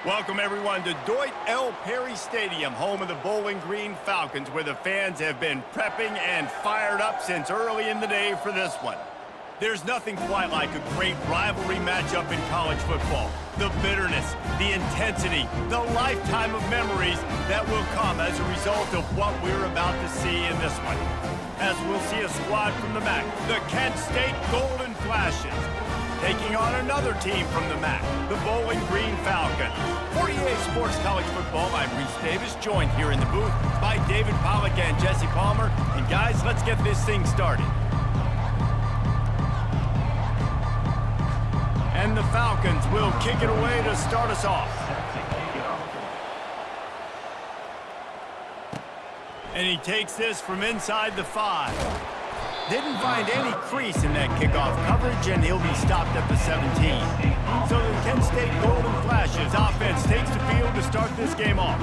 Welcome, everyone, to Deutsch L. Perry Stadium, home of the Bowling Green Falcons, where the fans have been prepping and fired up since early in the day for this one. There's nothing quite like a great rivalry matchup in college football. The bitterness, the intensity, the lifetime of memories that will come as a result of what we're about to see in this one. As we'll see a squad from the MAC, the Kent State Golden Flashes, taking on another team from the MAC, the Bowling Green Falcons. For EA Sports College Football, I'm Reese Davis, joined here in the booth by David Pollack and Jesse Palmer. And guys, let's get this thing started. And the Falcons will kick it away to start us off. And he takes this from inside the 5. Didn't find any crease in that kickoff coverage, and he'll be stopped at the 17. So the Kent State Golden Flashes offense takes the field to start this game off.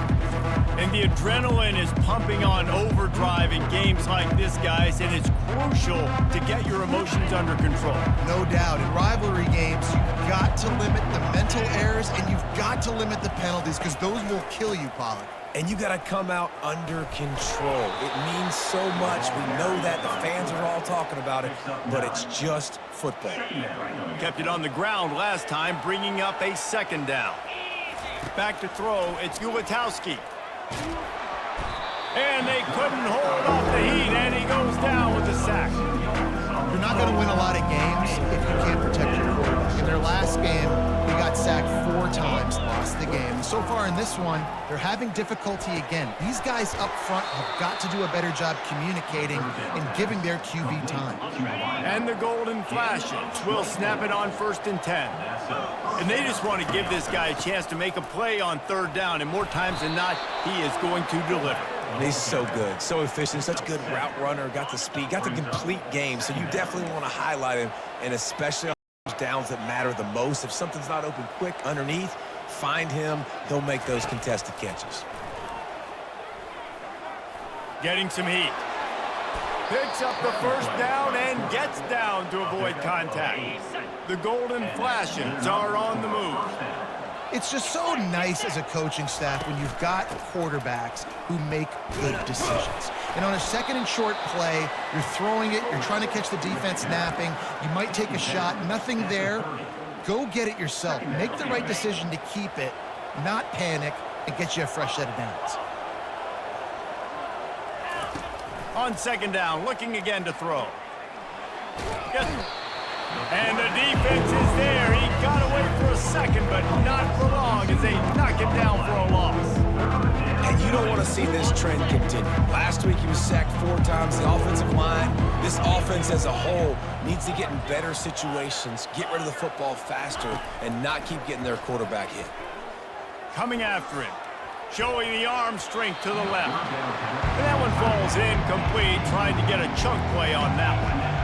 And the adrenaline is pumping on overdrive in games like this, guys, and it's crucial to get your emotions under control. No doubt. In rivalry games, you've got to limit the mental errors, and you've got to limit the penalties, because those will kill you, Pollack. And you got to come out under control. It means so much. We know that. The fans are all talking about it, but it's just football. Kept it on the ground last time, bringing up a second down. Back to throw, it's Ulatowski. And they couldn't hold off the heat, and he goes down with a sack. You're not going to win a lot of games if you can't protect your quarterback. In their last game, he got sacked 4 times, lost the game. So far in this one, they're having difficulty again. These guys up front have got to do a better job communicating and giving their QB time. And the Golden Flashes will snap it on 1st and 10. And they just want to give this guy a chance to make a play on 3rd down, and more times than not, he is going to deliver. He's so good, so efficient, such a good route runner, got the speed, got the complete game, so you definitely want to highlight him, and especially on those downs that matter the most. If something's not open quick underneath, find him, he'll make those contested catches. Getting some heat. Picks up the 1st down and gets down to avoid contact. The Golden Flashes are on the move. It's just so nice as a coaching staff when you've got quarterbacks who make good decisions. And on a 2nd and short play, you're throwing it, you're trying to catch the defense napping, you might take a shot, nothing there. Go get it yourself. Make the right decision to keep it, not panic, and get you a fresh set of downs. On 2nd down, looking again to throw. And the defense is there. He got away for a second, but not for long as they knock it down for a loss. And you don't want to see this trend continue. Last week he was sacked 4 times. The offensive line, this offense as a whole, needs to get in better situations, get rid of the football faster, and not keep getting their quarterback hit. Coming after him, showing the arm strength to the left. And that one falls incomplete, trying to get a chunk play on that one.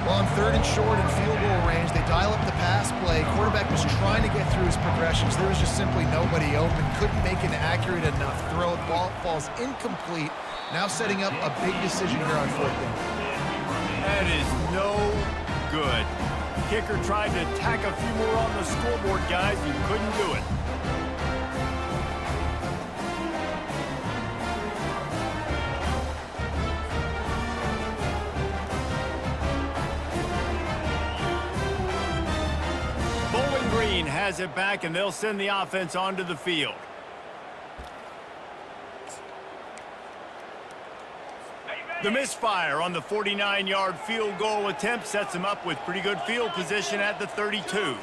Well, on 3rd and short and field goal range, they dial up the pass play. Quarterback was trying to get through his progressions. There was just simply nobody open. Couldn't make an accurate enough throw. The ball falls incomplete. Now setting up a big decision here on 4th down. That is no good. Kicker tried to tack a few more on the scoreboard, guys, and couldn't do it. Has it back, and they'll send the offense onto the field. The misfire on the 49-yard field goal attempt sets him up with pretty good field position at the 32.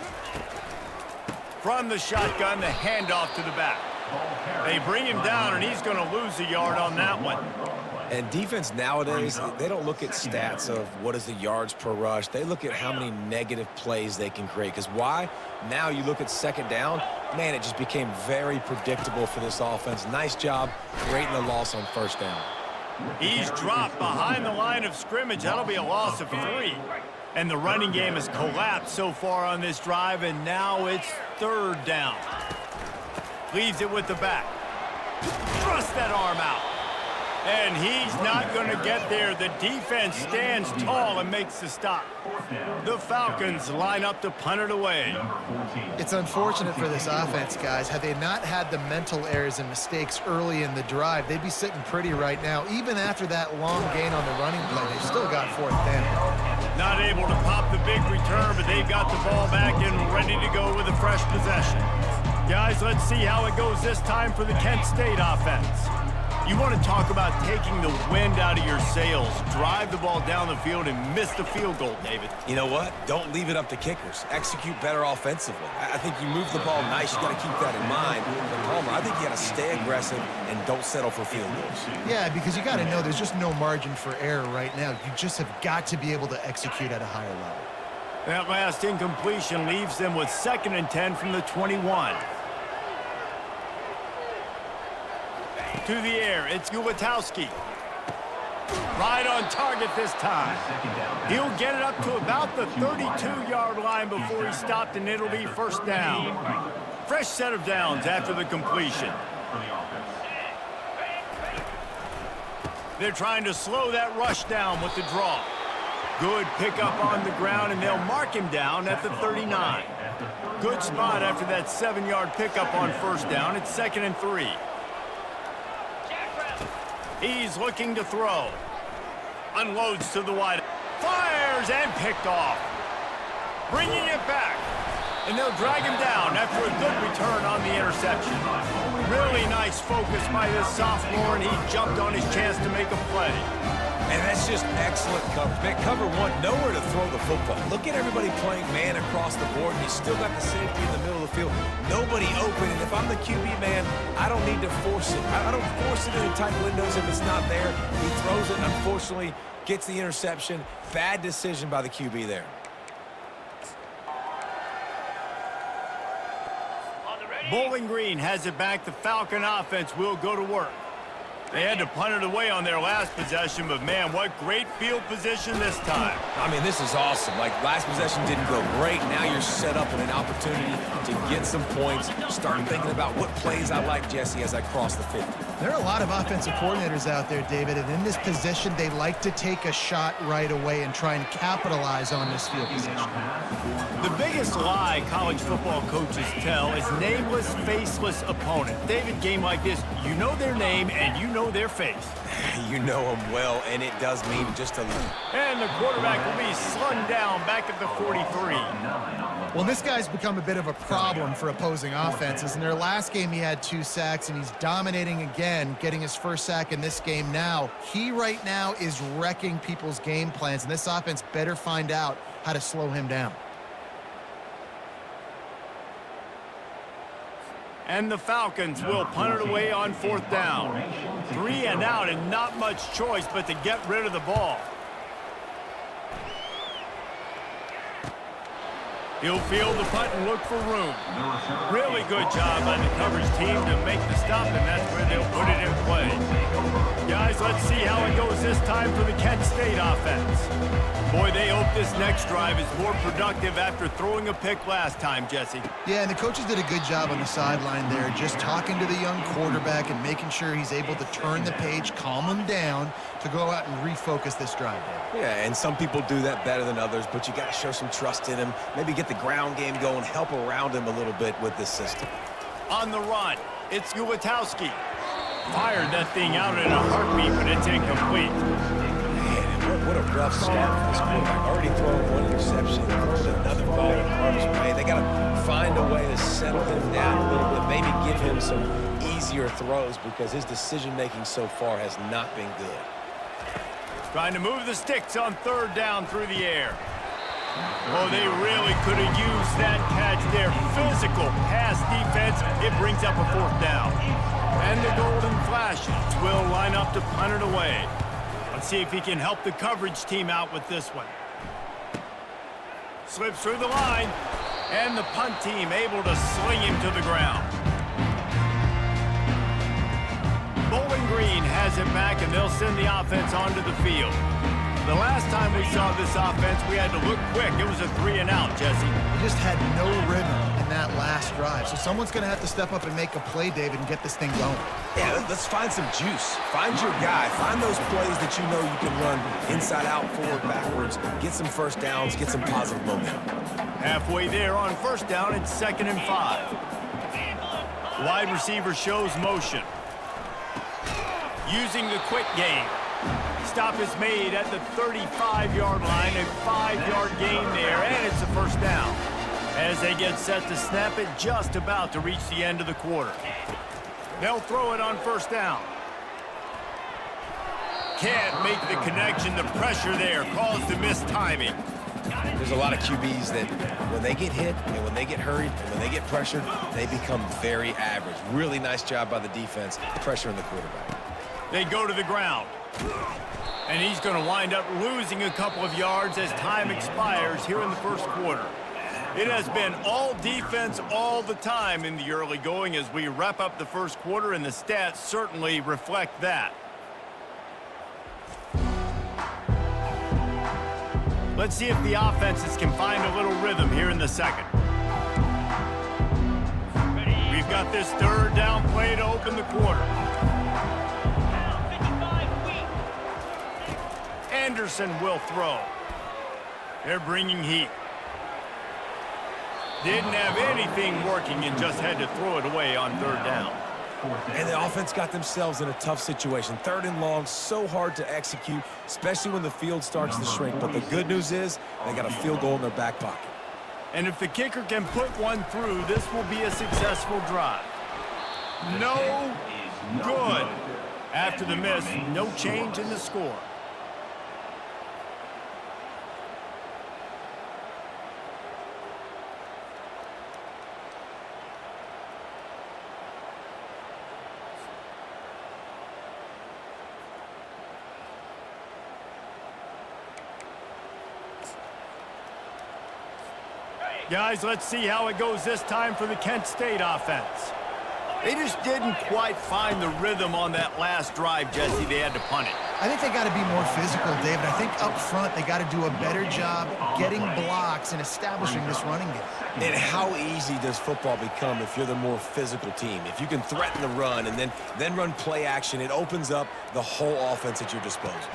From the shotgun, the handoff to the back. They bring him down, and he's going to lose a yard on that one. And defense nowadays, they don't look at stats of what is the yards per rush. They look at how many negative plays they can create. Because why? Now you look at 2nd down, man, it just became very predictable for this offense. Nice job creating a loss on 1st down. He's dropped behind the line of scrimmage. That'll be a loss of 3. And the running game has collapsed so far on this drive, and now it's 3rd down. Leaves it with the back. Thrust that arm out. And he's not going to get there. The defense stands tall and makes the stop. The Falcons line up to punt it away. It's unfortunate for this offense, guys. Had they not had the mental errors and mistakes early in the drive, they'd be sitting pretty right now. Even after that long gain on the running play, they've still got 4th down. Not able to pop the big return, but they've got the ball back and ready to go with a fresh possession. Guys, let's see how it goes this time for the Kent State offense. You want to talk about taking the wind out of your sails. Drive the ball down the field and miss the field goal, David. You know what? Don't leave it up to kickers. Execute better offensively. I think you move the ball nice. You got to keep that in mind. But Palmer, I think you got to stay aggressive and don't settle for field goals. Yeah, because you got to know there's just no margin for error right now. You just have got to be able to execute at a higher level. That last incompletion leaves them with 2nd and 10 from the 21. To the air, it's Ulatowski. Right on target this time. He'll get it up to about the 32-yard line before he stopped, and it'll be 1st down. Fresh set of downs after the completion. They're trying to slow that rush down with the draw. Good pickup on the ground, and they'll mark him down at the 39. Good spot after that 7-yard pickup on 1st down. It's 2nd and 3. He's looking to throw. Unloads to the wide. Fires and picked off. Bringing it back. And they'll drag him down after a good return on the interception. Really nice focus by this sophomore, and he jumped on his chance to make a play. And that's just excellent coverage. Man, cover one, nowhere to throw the football. Look at everybody playing man across the board, and you still got the safety in the middle of the field. Nobody open, and if I'm the QB, man, I don't need to force it. I don't force it into tight windows if it's not there. He throws it, and unfortunately, gets the interception. Bad decision by the QB there. Bowling Green has it back. The Falcon offense will go to work. They had to punt it away on their last possession, but man, what great field position this time. I mean, this is awesome. Like, last possession didn't go great. Now you're set up with an opportunity to get some points. Start thinking about what plays I like, Jesse, as I cross the 50. There are a lot of offensive coordinators out there, David, and in this position, they like to take a shot right away and try and capitalize on this field position. The biggest lie college football coaches tell is nameless, faceless opponent. David, game like this, you know their name and you know their face. You know them well, and it does mean just a little. And the quarterback will be slung down back at the 43. Well, this guy's become a bit of a problem for opposing offenses. In their last game, he had 2 sacks, and he's dominating again, getting his 1st sack in this game now. He right now is wrecking people's game plans, and this offense better find out how to slow him down. And the Falcons will punt it away on 4th down. 3 and out, and not much choice but to get rid of the ball. He'll field the punt and look for room. Really good job by the coverage team to make the stop, and that's where they'll put it in play. Guys, let's see how it goes this time for the Kent State offense. Boy, they hope this next drive is more productive after throwing a pick last time, Jesse. Yeah, and the coaches did a good job on the sideline there, just talking to the young quarterback and making sure he's able to turn the page, calm him down to go out and refocus this drive, Dave. Yeah, and some people do that better than others, but you got to show some trust in him. Maybe get the ground game going, help around him a little bit with this system. On the run, it's Ulatowski. Fired that thing out in a heartbeat, but it's incomplete. Man, what a rough start for this quarterback. Already throwing 1 interception, throwing another ball in harm's way. They got to find a way to settle him down a little bit, maybe give him some easier throws because his decision-making so far has not been good. Trying to move the sticks on 3rd down through the air. Oh, they really could have used that catch there. Physical pass defense. It brings up a 4th down. And the Golden Flashes will line up to punt it away. Let's see if he can help the coverage team out with this one. Slips through the line. And the punt team able to sling him to the ground. Bowling Green has it back, and they'll send the offense onto the field. The last time we saw this offense, we had to look quick. It was a 3-and-out, Jesse. They just had no rhythm in that last drive. So someone's going to have to step up and make a play, David, and get this thing going. Yeah, let's find some juice. Find your guy. Find those plays that you know you can run inside out, forward, backwards. Get some first downs. Get some positive momentum. Halfway there on first down, it's 2nd and 5. Wide receiver shows motion. Using the quick game. Stop is made at the 35-yard line, a 5-yard gain there, and it's a first down. As they get set to snap it, just about to reach the end of the quarter. They'll throw it on first down. Can't make the connection. The pressure there caused the missed timing. There's a lot of QBs that when they get hit and when they get hurried and when they get pressured, they become very average. Really nice job by the defense pressuring the quarterback. They go to the ground. And he's going to wind up losing a couple of yards as time expires here in the first quarter. It has been all defense all the time in the early going as we wrap up the first quarter, and the stats certainly reflect that. Let's see if the offenses can find a little rhythm here in the second. We've got this 3rd down play to open the quarter. Anderson will throw. They're bringing heat. Didn't have anything working and just had to throw it away on 3rd down. And the offense got themselves in a tough situation. 3rd and long, so hard to execute, especially when the field starts to shrink. But the good news is they got a field goal in their back pocket. And if the kicker can put one through, this will be a successful drive. No good. After the miss, no change in the score. Guys, let's see how it goes this time for the Kent State offense. They just didn't quite find the rhythm on that last drive, Jesse. They had to punt it. I think they got to be more physical, David. I think up front they got to do a better job getting blocks and establishing this running game. And how easy does football become if you're the more physical team? If you can threaten the run and then run play action, it opens up the whole offense at your disposal.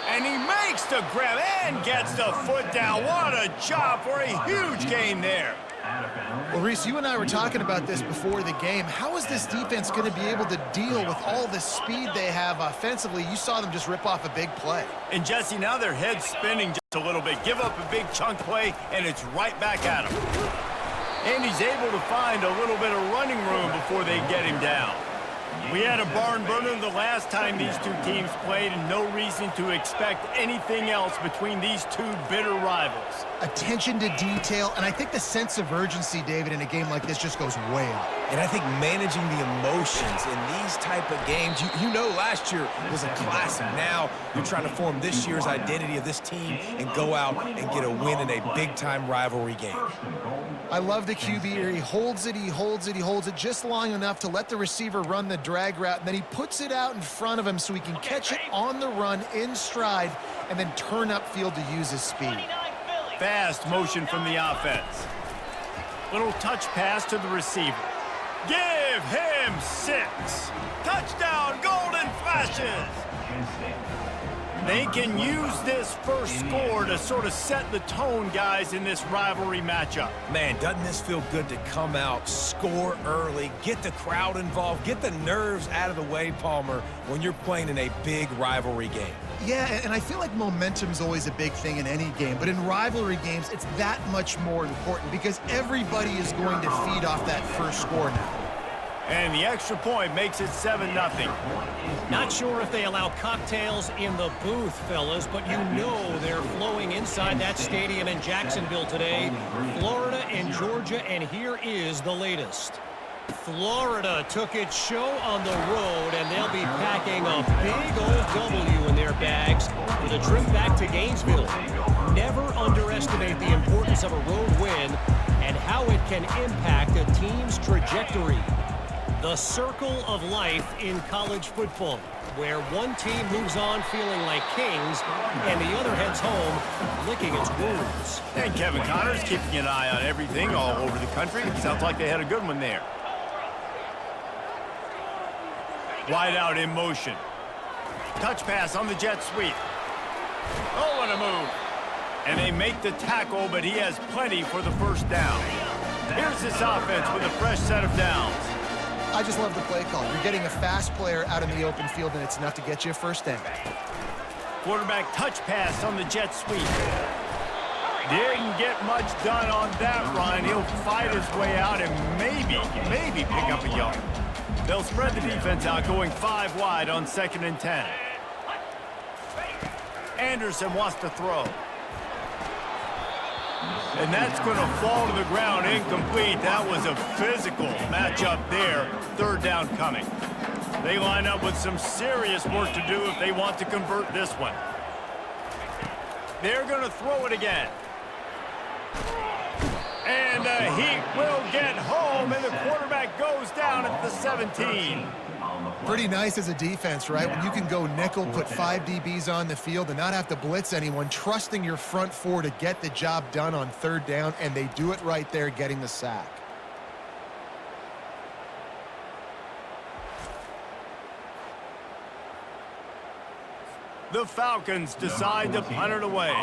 And he makes the grab and gets the foot down. What a job for a huge gain there. Well, Reese, you and I were talking about this before the game. How is this defense going to be able to deal with all the speed they have offensively? You saw them just rip off a big play. And, Jesse, now their head's spinning just a little bit. Give up a big chunk play, and it's right back at him. And he's able to find a little bit of running room before they get him down. We had a barn burner the last time these two teams played, and no reason to expect anything else between these two bitter rivals. Attention to detail, and I think the sense of urgency, David, in a game like this just goes way up. And I think managing the emotions in these type of games, you know last year was a classic. Now you're trying to form this year's identity of this team and go out and get a win in a big-time rivalry game. I love the QB here. He holds it, he holds it, he holds it just long enough to let the receiver run the drag route, and then he puts it out in front of him so he can catch it on the run in stride and then turn upfield to use his speed. Fast motion from the offense. Little touch pass to the receiver. Give him 6. Touchdown, Golden Flashes. They can use this first score to sort of set the tone, guys, in this rivalry matchup. Man, doesn't this feel good to come out, score early, get the crowd involved, get the nerves out of the way, Palmer, when you're playing in a big rivalry game? Yeah, and I feel like momentum's always a big thing in any game, but in rivalry games, it's that much more important because everybody is going to feed off that first score now. And the extra point makes it 7-0. Not sure if they allow cocktails in the booth, fellas, but you know they're flowing inside that stadium in Jacksonville today. Florida and Georgia, and here is the latest. Florida took its show on the road, and they'll be packing a big old W in their bags for the trip back to Gainesville. Never underestimate the importance of a road win and how it can impact a team's trajectory. The circle of life in college football, where one team moves on feeling like kings and the other heads home licking its wounds. And Kevin Connor's keeping an eye on everything all over the country. It sounds like they had a good one there. Wide out in motion. Touch pass on the jet sweep. Oh, what a move. And they make the tackle, but he has plenty for the first down. Here's this offense with a fresh set of downs. I just love the play call. You're getting a fast player out in the open field, and it's enough to get you a first down. Quarterback touch pass on the jet sweep. Didn't get much done on that run. He'll fight his way out and maybe pick up a yard. They'll spread the defense out, going 5 wide on 2nd and 10. Anderson wants to throw. And that's going to fall to the ground incomplete. That was a physical matchup there. 3rd down coming. They line up with some serious work to do if they want to convert this one. They're going to throw it again. And he will get home, and the quarterback goes down at the 17. Pretty nice as a defense, right? When you can go nickel, put 5 DBs on the field and not have to blitz anyone, trusting your front 4 to get the job done on 3rd down, and they do it right there, getting the sack. The Falcons decide to punt it away.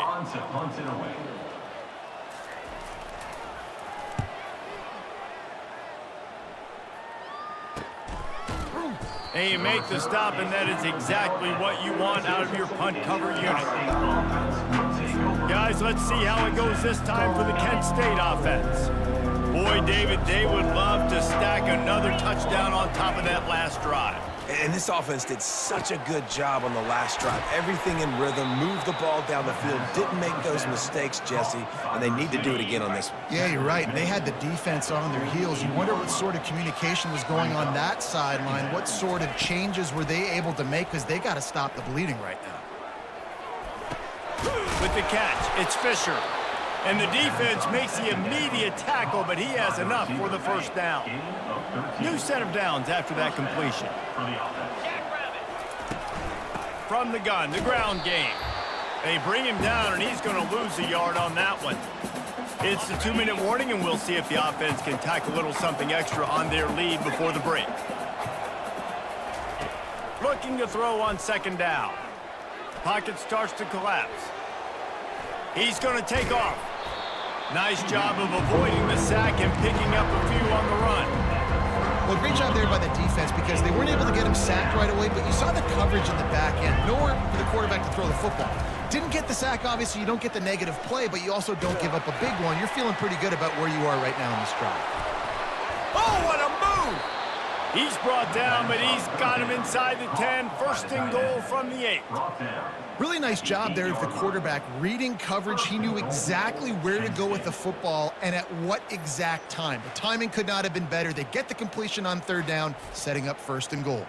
And you make the stop, and that is exactly what you want out of your punt cover unit. Guys, let's see how it goes this time for the Kent State offense. Boy, David, they would love to stack another touchdown on top of that last drive. And this offense did such a good job on the last drive. Everything in rhythm, moved the ball down the field, didn't make those mistakes, Jesse, and they need to do it again on this one. Yeah, you're right. And they had the defense on their heels. You wonder what sort of communication was going on that sideline. What sort of changes were they able to make? Because they got to stop the bleeding right now. With the catch, it's Fisher. And the defense makes the immediate tackle, but he has enough for the first down. New set of downs after that completion. From the gun, the ground game. They bring him down, and he's going to lose a yard on that one. It's the 2-minute warning, and we'll see if the offense can tack a little something extra on their lead before the break. Looking to throw on 2nd down. Pocket starts to collapse. He's going to take off. Nice job of avoiding the sack and picking up a few on the run. Well, great job there by the defense because they weren't able to get him sacked right away, but you saw the coverage in the back end. Nowhere for the quarterback to throw the football. Didn't get the sack, obviously. You don't get the negative play, but you also don't give up a big one. You're feeling pretty good about where you are right now in this drive. Oh, what a move! He's brought down, but he's got him inside the 10. 1st and goal from the 8. Really nice job there of the quarterback reading coverage. He knew exactly where to go with the football and at what exact time. The timing could not have been better. They get the completion on 3rd down, setting up 1st and goal.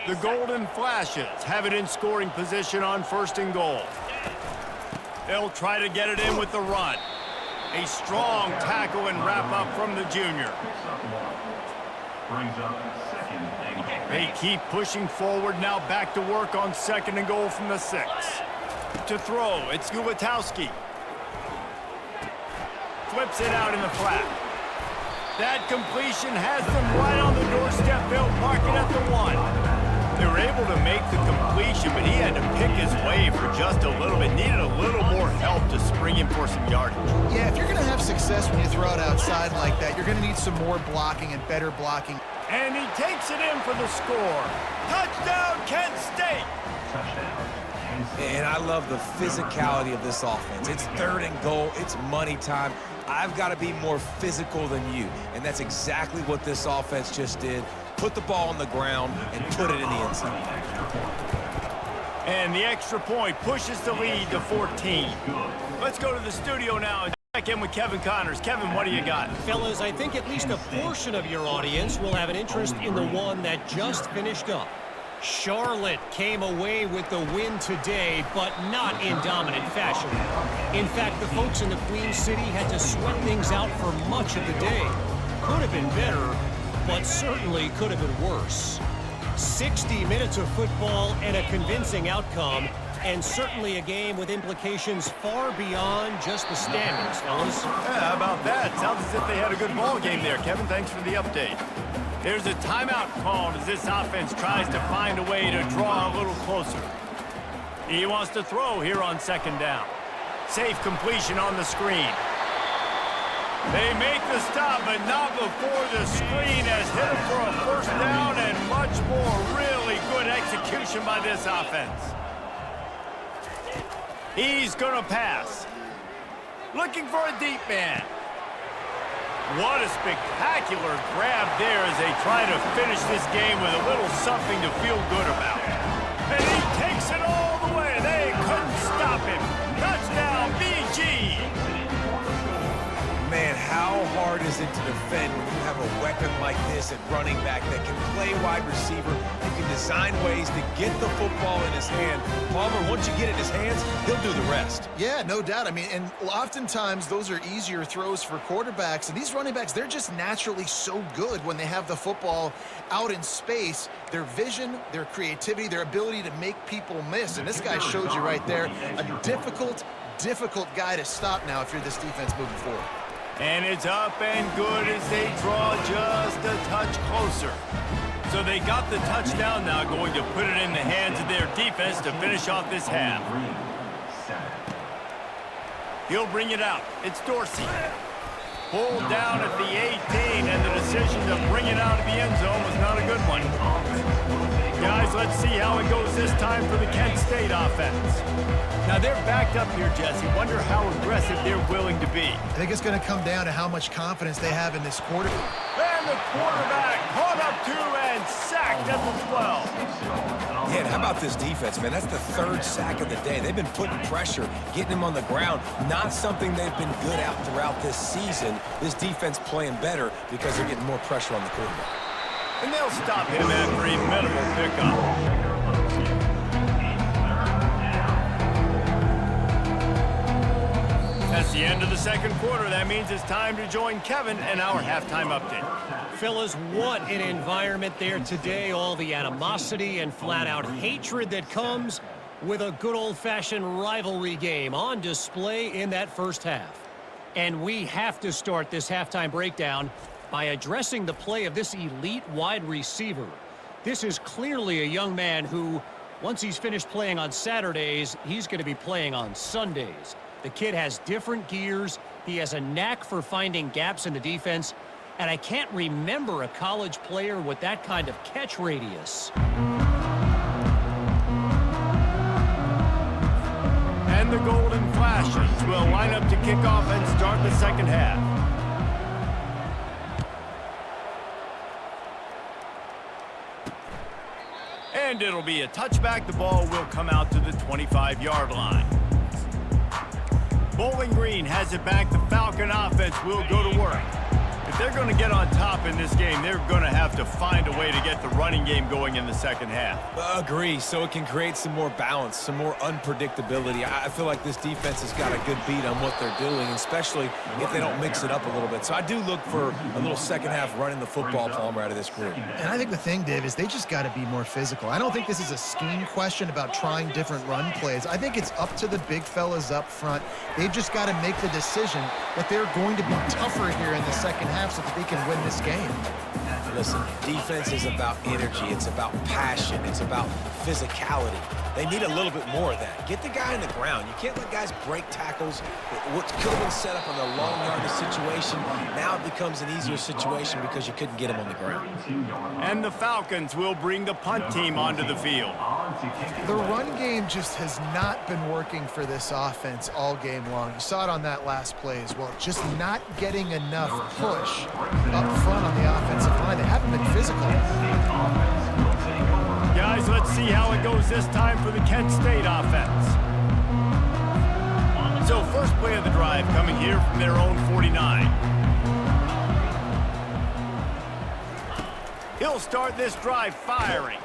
The Golden Flashes have it in scoring position on 1st and goal. They'll try to get it in with the run. A strong tackle and wrap up from the junior. They keep pushing forward, now back to work on 2nd and goal from the 6. To throw, it's Gulatowski. Flips it out in the flat. That completion has them right on the doorstep. They'll mark it at the 1. They were able to make the completion, but he had to pick his way for just a little bit. Needed a little more help to spring him for some yardage. Yeah, if you're going to have success when you throw it outside like that, you're going to need some more blocking and better blocking. And he takes it in for the score. Touchdown, Kent State! And I love the physicality of this offense. It's 3rd and goal. It's money time. I've got to be more physical than you. And that's exactly what this offense just did. Put the ball on the ground and put it in the end zone. And the extra point pushes the lead to 14. Let's go to the studio now and Check in with Kevin Connors. Kevin, what do you got? Fellas, I think at least a portion of your audience will have an interest in the one that just finished up. Charlotte came away with the win today, but not in dominant fashion. In fact, the folks in the Queen City had to sweat things out for much of the day. Could have been better, but certainly could have been worse. 60 minutes of football and a convincing outcome, and certainly a game with implications far beyond just the standings, fellas. Yeah, how about that? Sounds as if they had a good ball game there. Kevin, thanks for the update. There's a timeout called as this offense tries to find a way to draw a little closer. He wants to throw here on second down. Safe completion on the screen. They make the stop, but not before the screen has hit him for a first down and much more. Really good execution by this offense. He's going to pass. Looking for a deep man. What a spectacular grab there as they try to finish this game with a little something to feel good about. And he takes it all the way. They couldn't stop him. Touchdown, BG. Man, how hard is it to defend when you have a weapon like this at running back that can play wide receiver, who can design ways to get the football in his hand? Palmer, once you get it in his hands, he'll do the rest. Yeah, no doubt. I mean, and oftentimes those are easier throws for quarterbacks. And these running backs, they're just naturally so good when they have the football out in space. Their vision, their creativity, their ability to make people miss. And this guy showed you right there, a difficult guy to stop now if you're this defense moving forward. And it's up and good as they draw just a touch closer. So they got the touchdown now, going to put it in the hands of their defense to finish off this half. He'll bring it out. It's Dorsey. Pulled down at the 18, and the decision to bring it out of the end zone was not a good one. Guys, let's see how it goes this time for the Kent State offense. Now, they're backed up here, Jesse. Wonder how aggressive they're willing to be. I think it's going to come down to how much confidence they have in this quarter. And the quarterback caught up to and sacked at the 12. Yeah, and how about this defense, man? That's the third sack of the day. They've been putting pressure, getting him on the ground. Not something they've been good at throughout this season. This defense playing better because they're getting more pressure on the quarterback. And they'll stop him after a minimal pickup. That's the end of the second quarter. That means it's time to join Kevin and our halftime update. Fellas, what an environment there today. All the animosity and flat-out hatred that comes with a good old-fashioned rivalry game on display in that first half. And we have to start this halftime breakdown by addressing the play of this elite wide receiver. This is clearly a young man who, once he's finished playing on Saturdays, he's going to be playing on Sundays. The kid has different gears. He has a knack for finding gaps in the defense. And I can't remember a college player with that kind of catch radius. And the Golden Flashes will line up to kick off and start the second half. And it'll be a touchback. The ball will come out to the 25-yard line. Bowling Green has it back. The Falcon offense will go to work. If they're going to get on top in this game, they're going to have to find a way to get the running game going in the second half. Agree, so it can create some more balance, some more unpredictability. I feel like this defense has got a good beat on what they're doing, especially if they don't mix it up a little bit. So I do look for a little second half running the football, Palmer, out of this group. And I think the thing, Dave, is they just got to be more physical. I don't think this is a scheme question about trying different run plays. I think it's up to the big fellas up front. They've just got to make the decision that they're going to be tougher here in the second half so that they can win this game. Listen, defense is about energy. It's about passion. It's about physicality. They need a little bit more of that. Get the guy on the ground. You can't let guys break tackles. What could have been set up on a long yardage situation, now it becomes an easier situation because you couldn't get him on the ground. And the Falcons will bring the punt team onto the field. The run game just has not been working for this offense all game long. You saw it on that last play as well. Just not getting enough push up front on the offensive line. They haven't been physical. Guys, let's see how it goes this time for the Kent State offense. So first play of the drive coming here from their own 49. He'll start this drive firing.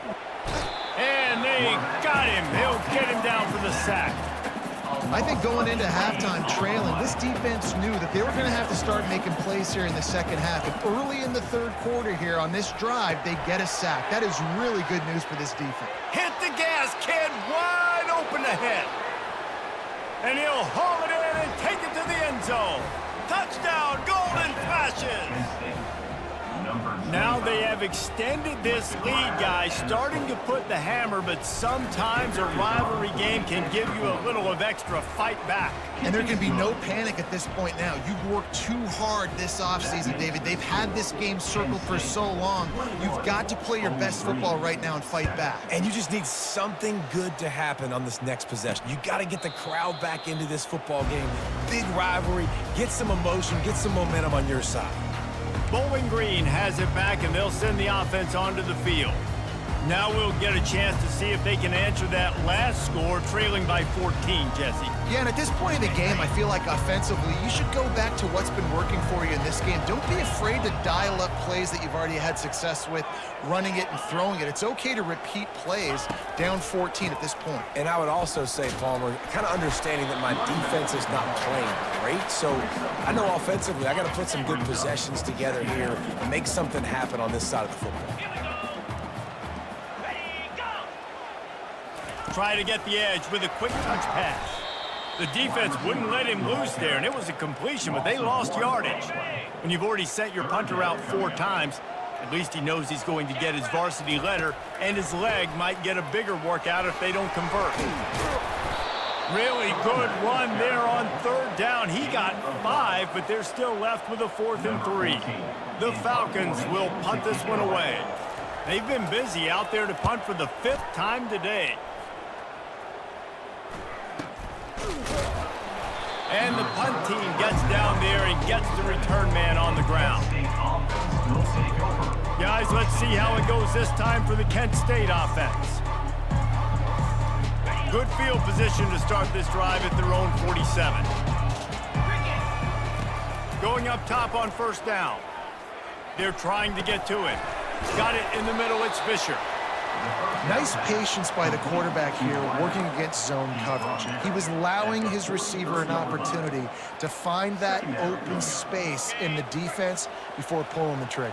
And they got him. He'll get him down for the sack. I think going into halftime trailing, this defense knew that they were going to have to start making plays here in the second half. And early in the third quarter here on this drive, they get a sack. That is really good news for this defense. Hit the gas, kid. Wide open ahead. And he'll haul it in and take it to the end zone. Touchdown, Golden Flashes. Now they have extended this lead, guys, starting to put the hammer, but sometimes a rivalry game can give you a little of extra fight back. And there can be no panic at this point now. You've worked too hard this offseason, David. They've had this game circled for so long. You've got to play your best football right now and fight back. And you just need something good to happen on this next possession. You got to get the crowd back into this football game. Big rivalry, get some emotion, get some momentum on your side. Bowling Green has it back, and they'll send the offense onto the field. Now we'll get a chance to see if they can answer that last score, trailing by 14, Jesse. Yeah, and at this point in the game, I feel like offensively, you should go back to what's been working for you in this game. Don't be afraid to dial up plays that you've already had success with, running it and throwing it. It's okay to repeat plays down 14 at this point. And I would also say, Palmer, kind of understanding that my defense is not playing great, so I know offensively I got to put some good possessions together here and make something happen on this side of the football. Try to get the edge with a quick touch pass. The defense wouldn't let him loose there, and it was a completion, but they lost yardage. When you've already sent your punter out 4 times, at least he knows he's going to get his varsity letter, and his leg might get a bigger workout if they don't convert. Really good run there on 3rd down. He got 5, but they're still left with a 4th and 3. The Falcons will punt this one away. They've been busy out there to punt for the 5th time today. And the punt team gets down there and gets the return man on the ground. Guys, let's see how it goes this time for the Kent State offense. Good field position to start this drive at their own 47. Going up top on 1st down. They're trying to get to it. Got it in the middle, it's Fisher. Nice patience by the quarterback here working against zone coverage. He was allowing his receiver an opportunity to find that open space in the defense before pulling the trigger.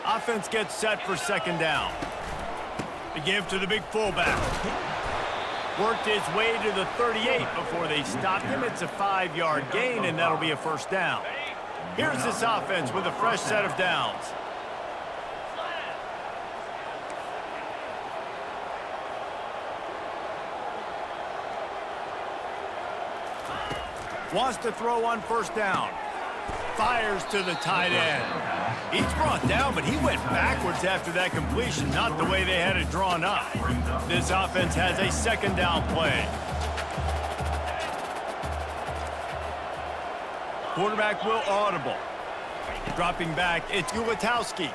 Offense gets set for 2nd down. The give to the big fullback. Worked his way to the 38 before they stopped him. It's a 5-yard gain, and that'll be a 1st down. Here's this offense with a fresh set of downs. Wants to throw on 1st down. Fires to the tight end. He's brought down, but he went backwards after that completion, not the way they had it drawn up. This offense has a 2nd down play. Quarterback will audible. Dropping back, it's Ulatowski.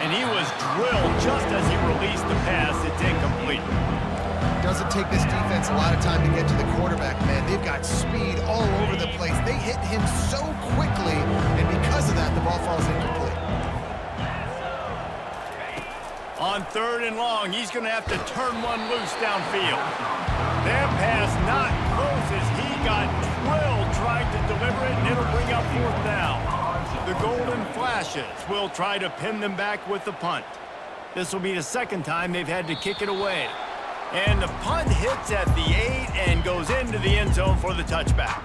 And he was drilled just as he released the pass. It's incomplete. Doesn't take this defense a lot of time to get to the quarterback, man. They've got speed all over the place. They hit him so quickly, and because of that, the ball falls incomplete. On 3rd and long, he's going to have to turn one loose downfield. That pass not close as he got drilled trying to deliver it, and it'll bring up 4th down. The Golden Flashes will try to pin them back with the punt. This will be the 2nd time they've had to kick it away. And the punt hits at the 8 and goes into the end zone for the touchback.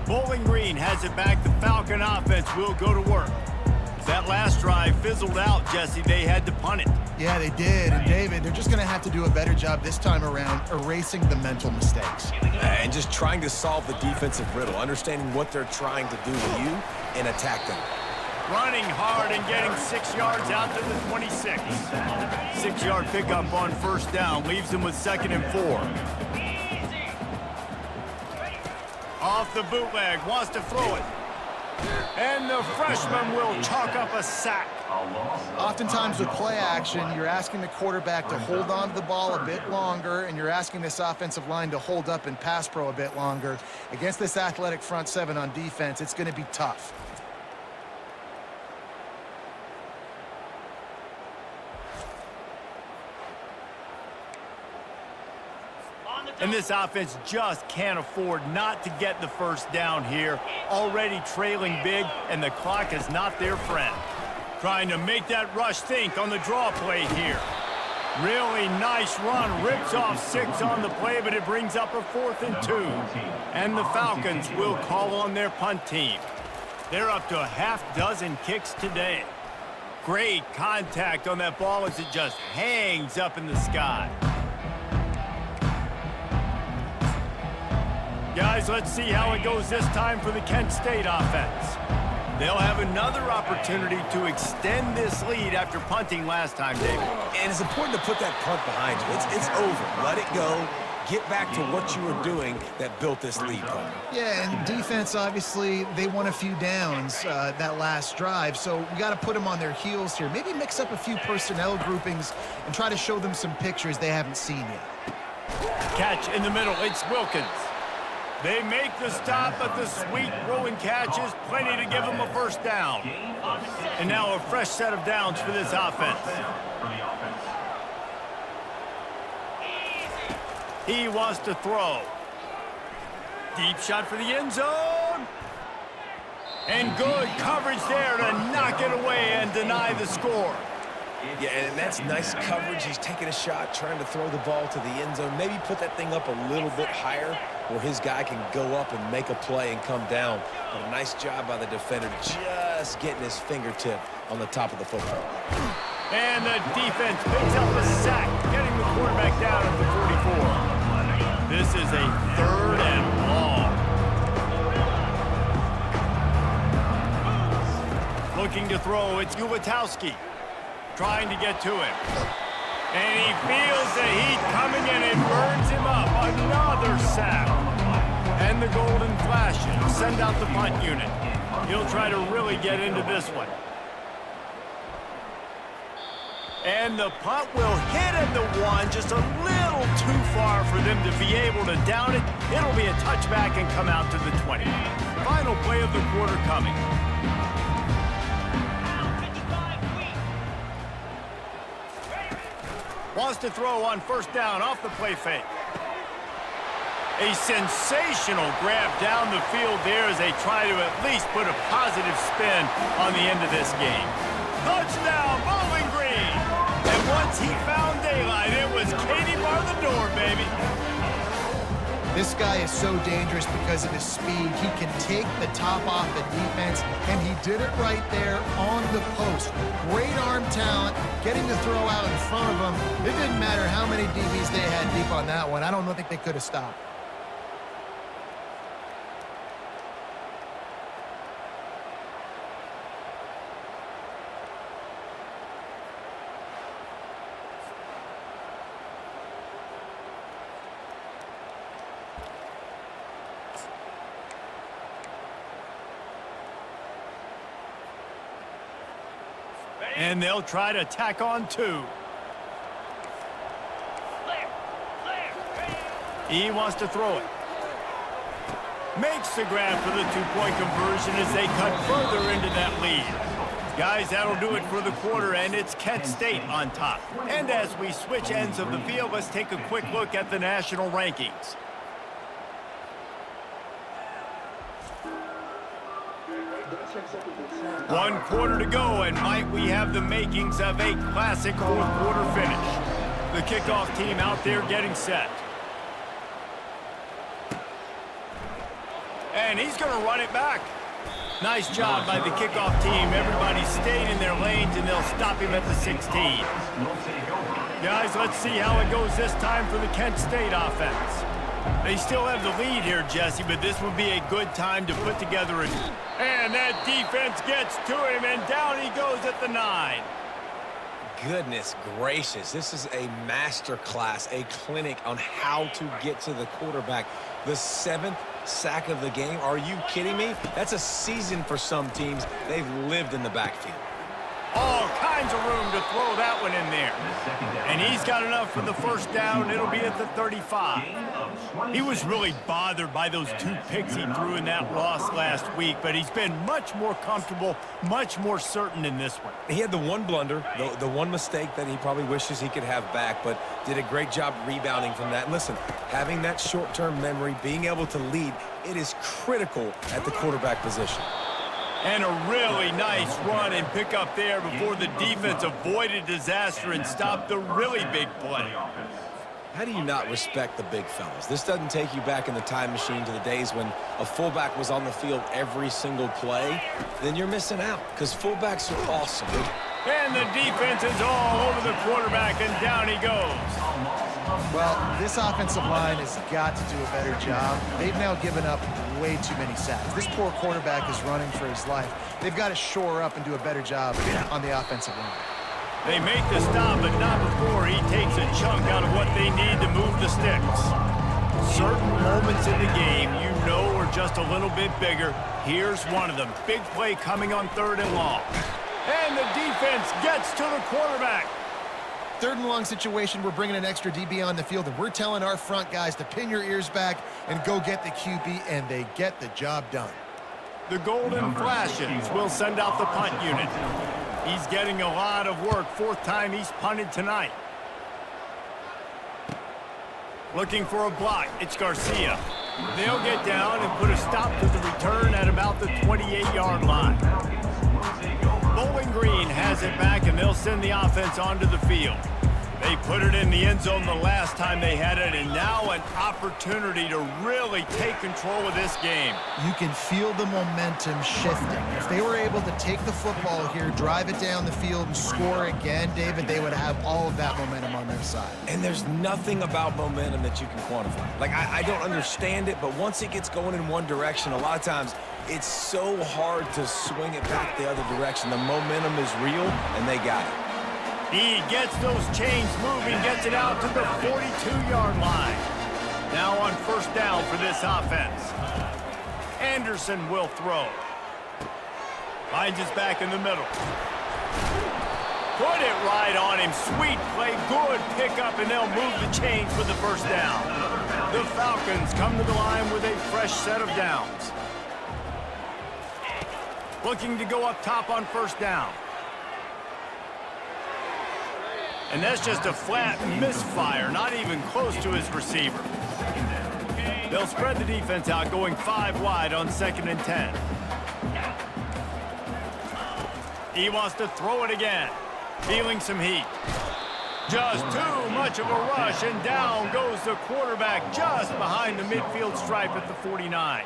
Bowling Green has it back. The Falcon offense will go to work. That last drive fizzled out, Jesse. They had to punt it. Yeah, they did. And, David, they're just going to have to do a better job this time around erasing the mental mistakes. And just trying to solve the defensive riddle, understanding what they're trying to do with you and attack them. Running hard and getting 6 yards out to the 26. 6-yard pickup on 1st down leaves them with 2nd and 4. Off the bootleg, wants to throw it. And the freshman will chalk up a sack. Oftentimes with play action, you're asking the quarterback to hold on to the ball a bit longer, and you're asking this offensive line to hold up in pass pro a bit longer. Against this athletic front seven on defense, it's going to be tough. And this offense just can't afford not to get the first down here. Already trailing big, and the clock is not their friend. Trying to make that rush think on the draw play here. Really nice run. Rips off 6 on the play, but it brings up a 4th and 2. And the Falcons will call on their punt team. They're up to a half-dozen kicks today. Great contact on that ball as it just hangs up in the sky. Guys, let's see how it goes this time for the Kent State offense. They'll have another opportunity to extend this lead after punting last time, David. And it's important to put that punt behind you. It's over. Let it go. Get back to what you were doing that built this lead. Yeah, and defense, obviously, they won a few downs that last drive, so we got to put them on their heels here. Maybe mix up a few personnel groupings and try to show them some pictures they haven't seen yet. Catch in the middle. It's Wilkins. They make the stop, but the sweet throwing catch is plenty to give them a first down. And now a fresh set of downs for this offense. He wants to throw. Deep shot for the end zone. And good coverage there to knock it away and deny the score. Yeah, and that's nice coverage. He's taking a shot, trying to throw the ball to the end zone. Maybe put that thing up a little bit higher where his guy can go up and make a play and come down. But a nice job by the defender just getting his fingertip on the top of the football. And the defense picks up a sack, getting the quarterback down at the 44. This is a 3rd and long. Looking to throw, it's Ulatowski. Trying to get to him. And he feels the heat coming and it burns him up. Another sack. And the golden flashes send out the punt unit. He'll try to really get into this one. And the punt will hit at the 1, just a little too far for them to be able to down it. It'll be a touchback and come out to the 20. Final play of the quarter coming. Wants to throw on first down off the play fake. A sensational grab down the field there as they try to at least put a positive spin on the end of this game. Touchdown, Bowling Green! And once he found daylight, it was Katie bar the door, baby. This guy is so dangerous because of his speed. He can take the top off the defense, and he did it right there on the post. Great arm talent, getting the throw out in front of him. It didn't matter how many DBs they had deep on that one. I don't think they could have stopped. And they'll try to tack on 2. He wants to throw it. Makes the grab for the 2-point conversion as they cut further into that lead. Guys, that'll do it for the quarter, and it's Kent State on top. And as we switch ends of the field, let's take a quick look at the national rankings. One quarter to go, and might we have the makings of a classic fourth-quarter finish. The kickoff team out there getting set. And he's going to run it back. Nice job by the kickoff team. Everybody stayed in their lanes, and they'll stop him at the 16. Guys, let's see how it goes this time for the Kent State offense. They still have the lead here, Jesse, but this would be a good time to put together a... And that defense gets to him, and down he goes at the 9. Goodness gracious. This is a master class, a clinic on how to get to the quarterback. The 7th sack of the game. Are you kidding me? That's a season for some teams. They've lived in the backfield. All kinds of room to throw that one in there. And he's got enough for the first down. It'll be at the 35. He was really bothered by those 2 picks he threw in that loss last week, but he's been much more comfortable, much more certain in this one. He had the one blunder, the one mistake that he probably wishes he could have back, but did a great job rebounding from that. Listen, having that short-term memory, being able to lead, it is critical at the quarterback position. And a really nice run and pick up there before the defense avoided disaster and stopped the really big play. How do you not respect the big fellas? This doesn't take you back in the time machine to the days when a fullback was on the field every single play. Then you're missing out, because fullbacks are awesome. And the defense is all over the quarterback, and down he goes. Well, this offensive line has got to do a better job. They've now given up way too many sacks. This poor quarterback is running for his life. They've got to shore up and do a better job on the offensive line. They make the stop, but not before he takes a chunk out of what they need to move the sticks. Certain moments in the game you know are just a little bit bigger. Here's one of them. Big play coming on 3rd and long. And the defense gets to the quarterback. 3rd and long situation, we're bringing an extra DB on the field, and we're telling our front guys to pin your ears back and go get the QB, and they get the job done. The Golden Flashes will send out the punt unit. He's getting a lot of work. 4th time he's punted tonight. Looking for a block. It's Garcia. They'll get down and put a stop to the return at about the 28-yard line. Bowling Green has it back, and they'll send the offense onto the field. They put it in the end zone the last time they had it, and now an opportunity to really take control of this game. You can feel the momentum shifting. If they were able to take the football here, drive it down the field, and score again, David, they would have all of that momentum on their side. And there's nothing about momentum that you can quantify. Like, I don't understand it, but once it gets going in one direction, a lot of times it's so hard to swing it back the other direction. The momentum is real, and they got it. He gets those chains moving, gets it out to the 42-yard line. Now on 1st down for this offense. Anderson will throw. Finds his back in the middle. Put it right on him. Sweet play, good pickup, and they'll move the chains with the 1st down. The Falcons come to the line with a fresh set of downs. Looking to go up top on 1st down. And that's just a flat misfire, not even close to his receiver. They'll spread the defense out, going 5 wide on 2nd and 10. He wants to throw it again. Feeling some heat. Just too much of a rush, and down goes the quarterback just behind the midfield stripe at the 49.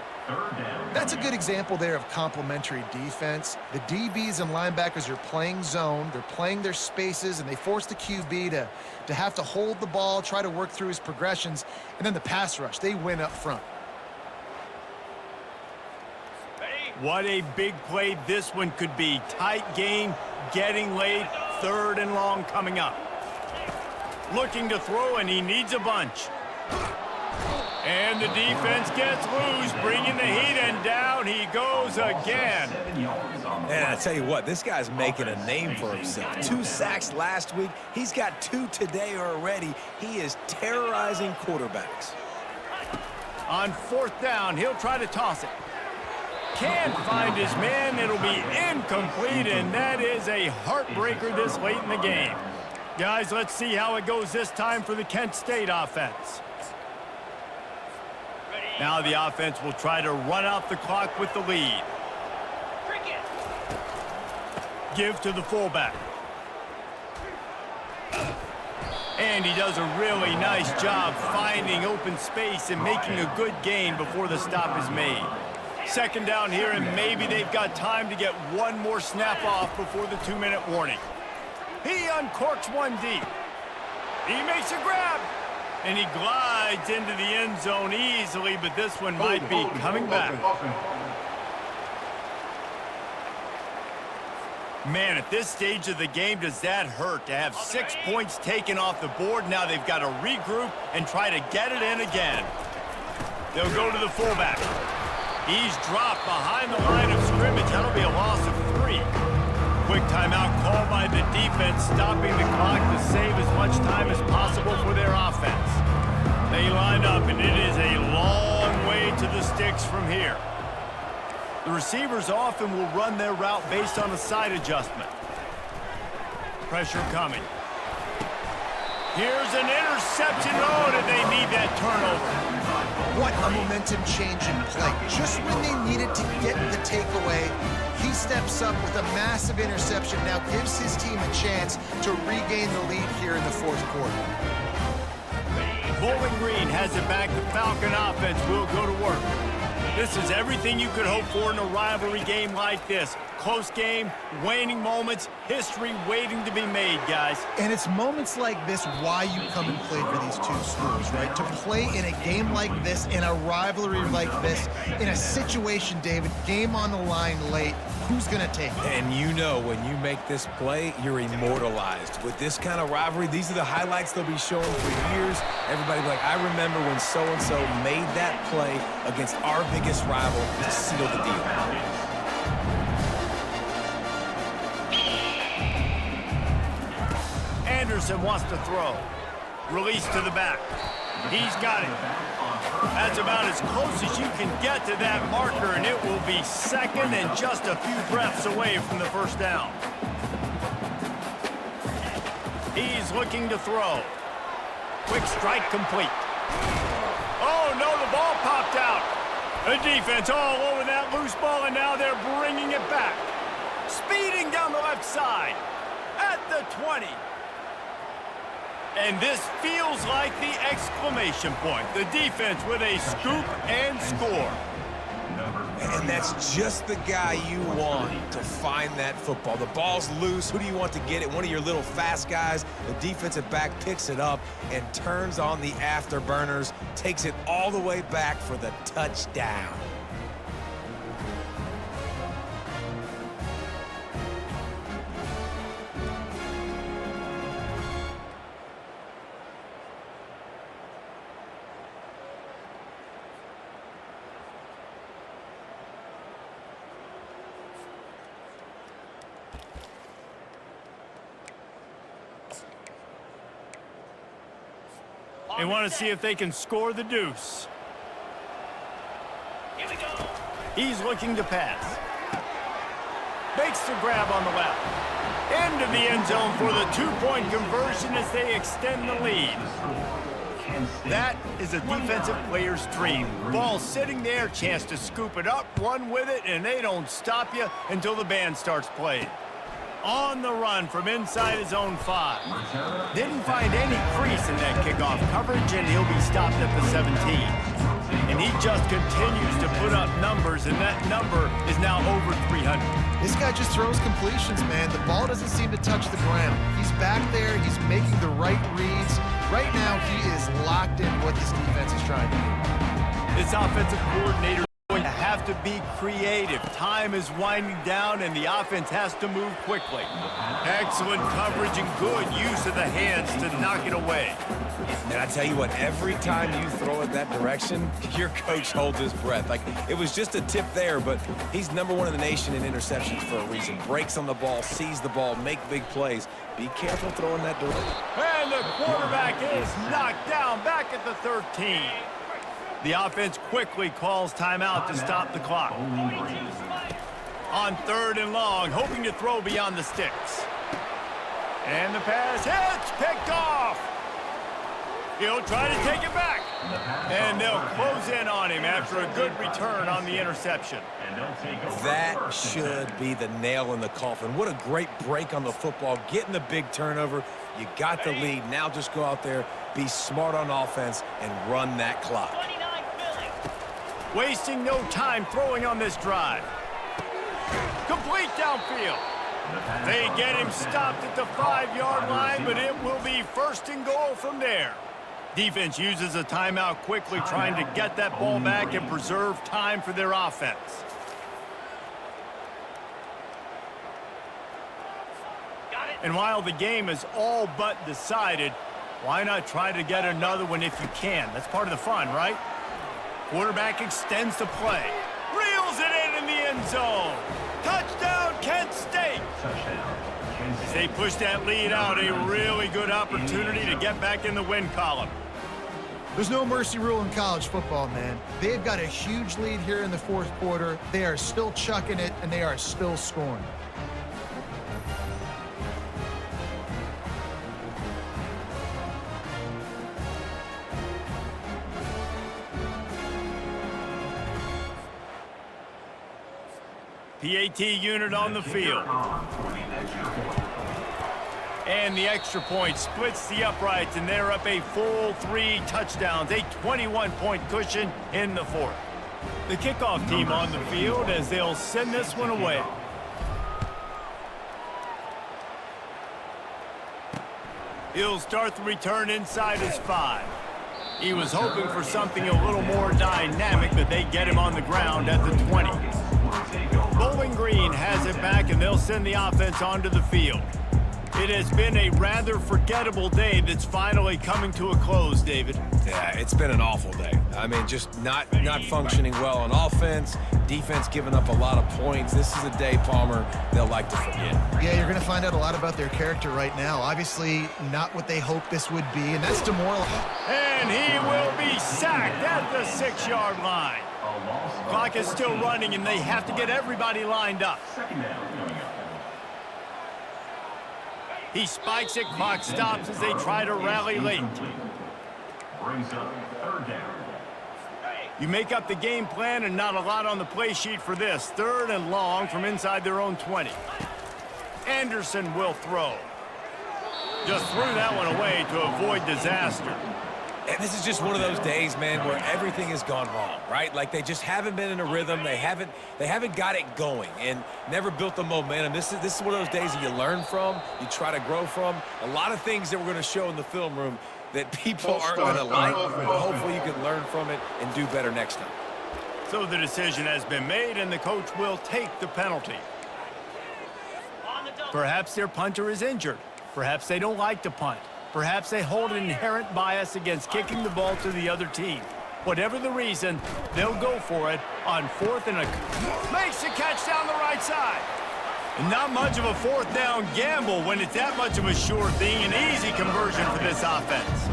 That's a good example there of complementary defense. The DBs and linebackers are playing zone, they're playing their spaces, and they force the QB to have to hold the ball, try to work through his progressions, and then the pass rush, they win up front. What a big play this one could be. Tight game, getting late, 3rd and long coming up. Looking to throw, and he needs a bunch. And the defense gets loose, bringing the heat, and down he goes again. And I tell you what, this guy's making a name for himself. 2 sacks last week. He's got 2 today already. He is terrorizing quarterbacks. On 4th down, he'll try to toss it. Can't find his man. It'll be incomplete, and that is a heartbreaker this late in the game. Guys, let's see how it goes this time for the Kent State offense. Now the offense will try to run out the clock with the lead. Give to the fullback. And he does a really nice job finding open space and making a good gain before the stop is made. 2nd down here, and maybe they've got time to get one more snap off before the 2-minute warning. He uncorks one deep. He makes a grab. And he glides into the end zone easily, but this one might be coming back. Man, at this stage of the game, does that hurt to have 6 points taken off the board? Now they've got to regroup and try to get it in again. They'll go to the fullback. He's dropped behind the line of scrimmage. That'll be a loss of 3. Quick timeout called by the defense, stopping the clock to save as much time as possible for their offense. They line up, and it is a long way to the sticks from here. The receivers often will run their route based on a side adjustment. Pressure coming. Here's an interception. Oh, did they need that turnover? What a momentum-changing play. Just when they needed to get the takeaway, he steps up with a massive interception, now gives his team a chance to regain the lead here in the fourth quarter. Bowling Green has it back. The Falcon offense will go to work. This is everything you could hope for in a rivalry game like this. Close game, waning moments, history waiting to be made, guys. And it's moments like this why you come and play for these two schools, right? To play in a game like this, in a rivalry like this, in a situation, David, game on the line late, who's going to take it? And you know when you make this play, you're immortalized. With this kind of rivalry, these are the highlights they'll be showing for years. Everybody will be like, I remember when so-and-so made that play against our biggest rival to seal the deal. Anderson wants to throw. Release to the back. He's got it. That's about as close as you can get to that marker, and it will be second and just a few breaths away from the first down. He's looking to throw. Quick strike complete. Oh, no, the ball popped out. The defense all over that loose ball, and now they're bringing it back. Speeding down the left side at the 20. And this feels like the exclamation point. The defense with a scoop and score. And that's just the guy you want to find that football. The ball's loose. Who do you want to get it? One of your little fast guys. The defensive back picks it up and turns on the afterburners, takes it all the way back for the touchdown. They want to see if they can score the deuce. Here we go. He's looking to pass. Makes the grab on the left. Into the end zone for the two-point conversion as they extend the lead. That is a defensive player's dream. Ball sitting there, chance to scoop it up, run with it, and they don't stop you until the band starts playing. On the run from inside his own 5. Didn't find any crease in that kickoff coverage, and he'll be stopped at the 17. And he just continues to put up numbers, and that number is now over 300. This guy just throws completions, man. The ball doesn't seem to touch the ground. He's back there. He's making the right reads. Right now, he is locked in what this defense is trying to do. This offensive coordinator is going to have to be creative. Time is winding down, and the offense has to move quickly. Excellent coverage and good use of the hands to knock it away. And I tell you what, every time you throw it that direction, your coach holds his breath. Like, it was just a tip there, but he's #1 in the nation in interceptions for a reason. Breaks on the ball, sees the ball, make big plays. Be careful throwing that direction. And the quarterback is knocked down back at the 13. The offense quickly calls timeout to stop the clock. On 3rd and long, hoping to throw beyond the sticks. And the pass hits, picked off. He'll try to take it back. And they'll close in on him after a good return on the interception. That should be the nail in the coffin. What a great break on the football. Getting the big turnover. You got the lead. Now just go out there, be smart on offense, and run that clock. Wasting no time throwing on this drive. Complete downfield. They get him stopped at the 5-yard line, but it will be 1st and goal from there. Defense uses a timeout quickly, trying to get that ball back and preserve time for their offense. And while the game is all but decided, why not try to get another one if you can? That's part of the fun, right? Quarterback extends the play. Reels it in the end zone. Touchdown, Kent State. As they push that lead out, a really good opportunity to get back in the win column. There's no mercy rule in college football, man. They've got a huge lead here in the fourth quarter. They are still chucking it, and they are still scoring. PAT unit on the field. And the extra point splits the uprights, and they're up a full 3 touchdowns, a 21-point cushion in the fourth. The kickoff team on the field as they'll send this one away. He'll start the return inside his 5. He was hoping for something a little more dynamic, but they get him on the ground at the 20. Bowling Green has it back, and they'll send the offense onto the field. It has been a rather forgettable day that's finally coming to a close, David. Yeah, it's been an awful day. I mean, just not functioning well on offense, defense giving up a lot of points. This is a day, Palmer, they'll like to forget. Yeah, you're going to find out a lot about their character right now. Obviously, not what they hoped this would be, and that's demoralizing. And he will be sacked at the 6-yard line. Clock is still running, and they have to get everybody lined up. He spikes it, clock stops as they try to rally late. You make up the game plan and not a lot on the play sheet for this. 3rd and long from inside their own 20. Anderson will throw. Just threw that one away to avoid disaster. And this is just one of those days, man, where everything has gone wrong, right? Like they just haven't been in a rhythm. They haven't got it going and never built the momentum. This is one of those days that you learn from, you try to grow from. A lot of things that we're going to show in the film room that people aren't going to like, but hopefully you can learn from it and do better next time. So the decision has been made, and the coach will take the penalty. Perhaps their punter is injured. Perhaps they don't like to punt. Perhaps they hold an inherent bias against kicking the ball to the other team. Whatever the reason, they'll go for it on 4th and makes the catch down the right side. And not much of a 4th down gamble when it's that much of a sure thing. An easy conversion for this offense.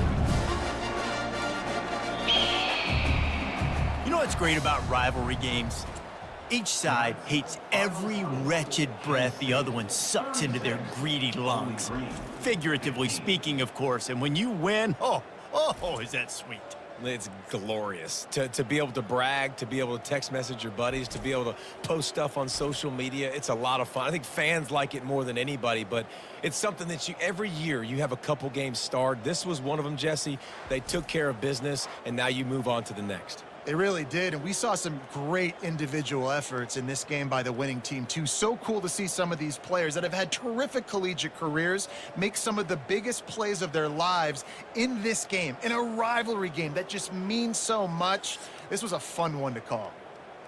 You know what's great about rivalry games? Each side hates every wretched breath the other one sucks into their greedy lungs. Figuratively speaking, of course, and when you win, oh, is that sweet. It's glorious to be able to brag, to be able to text message your buddies, to be able to post stuff on social media. It's a lot of fun. I think fans like it more than anybody, but it's something that every year you have a couple games starred. This was one of them, Jesse. They took care of business, and now you move on to the next. They really did, and we saw some great individual efforts in this game by the winning team, too. So cool to see some of these players that have had terrific collegiate careers make some of the biggest plays of their lives in this game, in a rivalry game that just means so much. This was a fun one to call.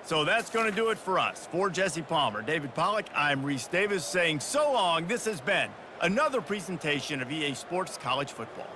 So that's going to do it for us. For Jesse Palmer, David Pollack, I'm Reese Davis saying so long. This has been another presentation of EA Sports College Football.